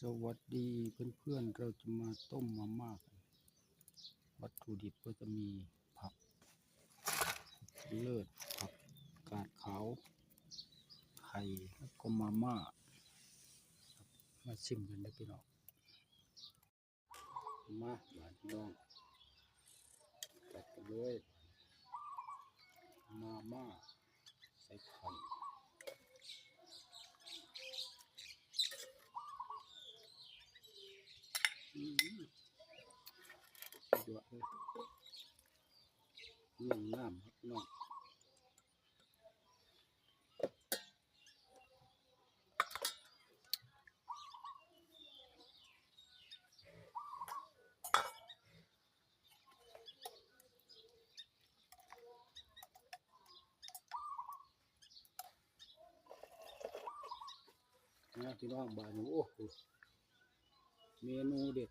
สวัสดีเพื่อนๆ เราจะมาต้มมาม่ากันวัตถุดิบก็จะมีผักเลิศผักกาดขาวไข่แล้วก็มาม่ามาชิมกันได้พี่น้องมาบ้านน้องจัดกันเลยมาม่าใส่ไข่เยอะเลยเรื่องน้ำครับน้องนะพี่น้องบ้านโอ้โหเมนูเด็ด